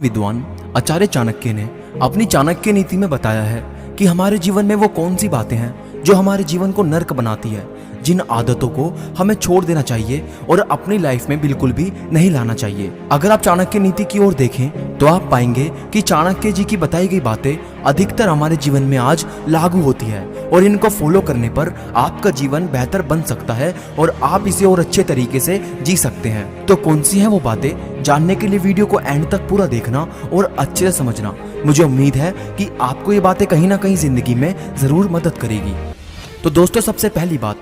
विद्वान आचार्य चाणक्य ने अपनी चाणक्य नीति में बताया है कि हमारे जीवन में वो कौन सी बातें हैं जो हमारे जीवन को नर्क बनाती है, जिन आदतों को हमें छोड़ देना चाहिए और अपनी लाइफ में बिल्कुल भी नहीं लाना चाहिए। अगर आप चाणक्य नीति की ओर देखें तो आप पाएंगे कि चाणक्य जी की बताई गई बातें अधिकतर हमारे जीवन में आज लागू होती है और इनको फॉलो करने पर आपका जीवन बेहतर बन सकता है और आप इसे और अच्छे तरीके से जी सकते हैं। तो कौन सी हैं वो बातें, जानने के लिए वीडियो को एंड तक पूरा देखना और अच्छे से समझना। मुझे उम्मीद है कि आपको ये बातें कहीं ना कहीं जिंदगी में जरूर मदद करेगी। तो दोस्तों, सबसे पहली बात,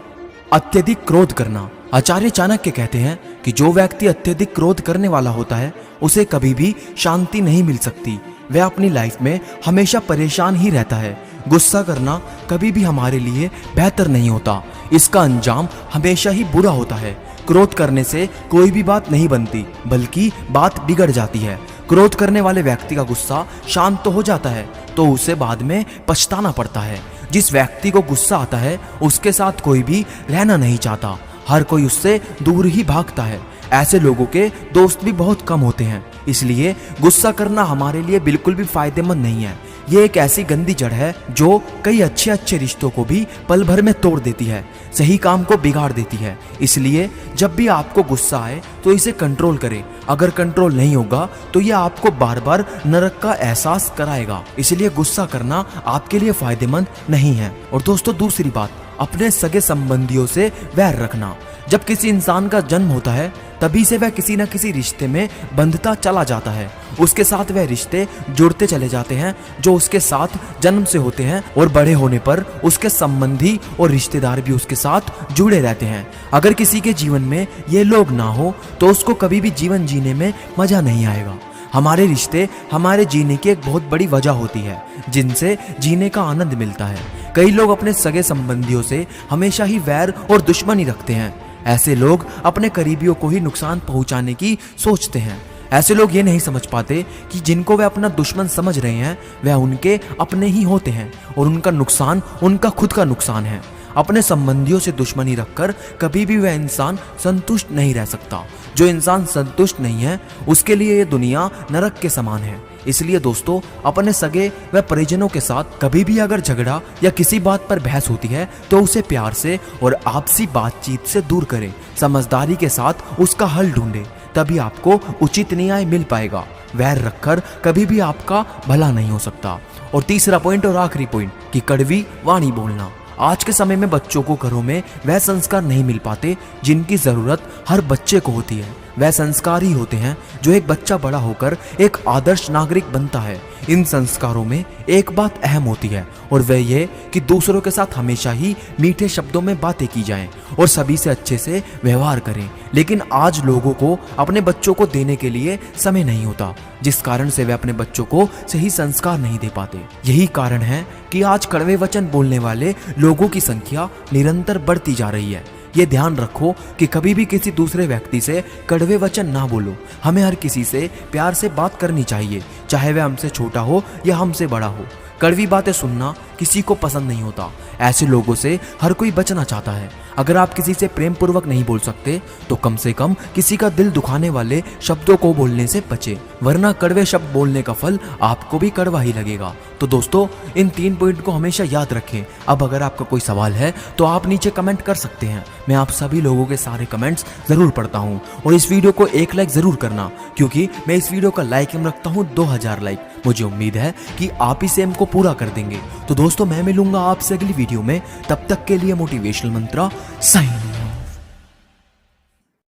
अत्यधिक क्रोध करना। आचार्य चाणक्य कहते हैं कि जो व्यक्ति अत्यधिक क्रोध करने वाला होता है उसे कभी भी शांति नहीं मिल सकती। वह अपनी लाइफ में हमेशा परेशान ही रहता है। गुस्सा करना कभी भी हमारे लिए बेहतर नहीं होता, इसका अंजाम हमेशा ही बुरा होता है। क्रोध करने से कोई भी बात नहीं बनती, बल्कि बात बिगड़ जाती है। क्रोध करने वाले व्यक्ति का गुस्सा शांत तो हो जाता है तो उसे बाद में पछताना पड़ता है। जिस व्यक्ति को गुस्सा आता है उसके साथ कोई भी रहना नहीं चाहता, हर कोई उससे दूर ही भागता है। ऐसे लोगों के दोस्त भी बहुत कम होते हैं। इसलिए गुस्सा करना हमारे लिए बिल्कुल भी फायदेमंद नहीं है। ये एक ऐसी गंदी जड़ है जो कई अच्छे अच्छे रिश्तों को भी पल भर में तोड़ देती है, सही काम को बिगाड़ देती है। इसलिए जब भी आपको गुस्सा आए तो इसे कंट्रोल करें। अगर कंट्रोल नहीं होगा तो ये आपको बार बार नरक का एहसास कराएगा। इसलिए गुस्सा करना आपके लिए फायदेमंद नहीं है। और दोस्तों, दूसरी बात, अपने सगे संबंधियों से वैर रखना। जब किसी इंसान का जन्म होता है तभी से वह किसी न किसी रिश्ते में बंधता चला जाता है। उसके साथ वह रिश्ते जुड़ते चले जाते हैं जो उसके साथ जन्म से होते हैं और बड़े होने पर उसके संबंधी और रिश्तेदार भी उसके साथ जुड़े रहते हैं। अगर किसी के जीवन में ये लोग ना हो तो उसको कभी भी जीवन जीने में मजा नहीं आएगा। हमारे रिश्ते हमारे जीने की एक बहुत बड़ी वजह होती है जिनसे जीने का आनंद मिलता है। कई लोग अपने सगे संबंधियों से हमेशा ही वैर और दुश्मनी रखते हैं। ऐसे लोग अपने करीबियों को ही नुकसान पहुंचाने की सोचते हैं। ऐसे लोग ये नहीं समझ पाते कि जिनको वे अपना दुश्मन समझ रहे हैं वह उनके अपने ही होते हैं और उनका नुकसान उनका खुद का नुकसान है। अपने संबंधियों से दुश्मनी रखकर कभी भी वह इंसान संतुष्ट नहीं रह सकता। जो इंसान संतुष्ट नहीं है उसके लिए ये दुनिया नरक के समान है। इसलिए दोस्तों, अपने सगे व परिजनों के साथ कभी भी अगर झगड़ा या किसी बात पर बहस होती है तो उसे प्यार से और आपसी बातचीत से दूर करें। समझदारी के साथ उसका हल ढूंढें, तभी आपको उचित न्याय मिल पाएगा। वैर रखकर कभी भी आपका भला नहीं हो सकता। और तीसरा पॉइंट और आखिरी पॉइंट कि कड़वी वाणी बोलना। आज के समय में बच्चों को घरों में वह संस्कार नहीं मिल पाते जिनकी जरूरत हर बच्चे को होती है। वह संस्कार ही होते हैं जो एक बच्चा बड़ा होकर एक आदर्श नागरिक बनता है। इन संस्कारों में एक बात अहम होती है और वह ये कि दूसरों के साथ हमेशा ही मीठे शब्दों में बातें की जाएं और सभी से अच्छे से व्यवहार करें। लेकिन आज लोगों को अपने बच्चों को देने के लिए समय नहीं होता, जिस कारण से वे अपने बच्चों को सही संस्कार नहीं दे पाते। यही कारण है कि आज कड़वे वचन बोलने वाले लोगों की संख्या निरंतर बढ़ती जा रही है। ये ध्यान रखो कि कभी भी किसी दूसरे व्यक्ति से कड़वे वचन ना बोलो। हमें हर किसी से प्यार से बात करनी चाहिए, चाहे वह हमसे छोटा हो या हमसे बड़ा हो। कड़वी बातें सुनना किसी को पसंद नहीं होता। ऐसे लोगों से हर कोई बचना चाहता है। अगर आप किसी से प्रेम पूर्वक नहीं बोल सकते तो कम से कम किसी का दिल दुखाने वाले शब्दों को बोलने से बचें, वरना कड़वे शब्द बोलने का फल आपको भी कड़वा ही लगेगा। तो दोस्तों, इन 3 पॉइंट को हमेशा याद रखें। अब अगर आपका कोई सवाल है तो आप नीचे कमेंट कर सकते हैं। मैं आप सभी लोगों के सारे कमेंट्स जरूर पढ़ता हूँ। और इस वीडियो को 1 लाइक जरूर करना, क्योंकि मैं इस वीडियो का लाइक एम रखता हूँ 2000 लाइक। मुझे उम्मीद है कि आप इस एम को पूरा कर देंगे। तो दोस्तों, मैं मिलूंगा आपसे अगली वीडियो में। तब तक के लिए मोटिवेशनल मंत्रा साइन।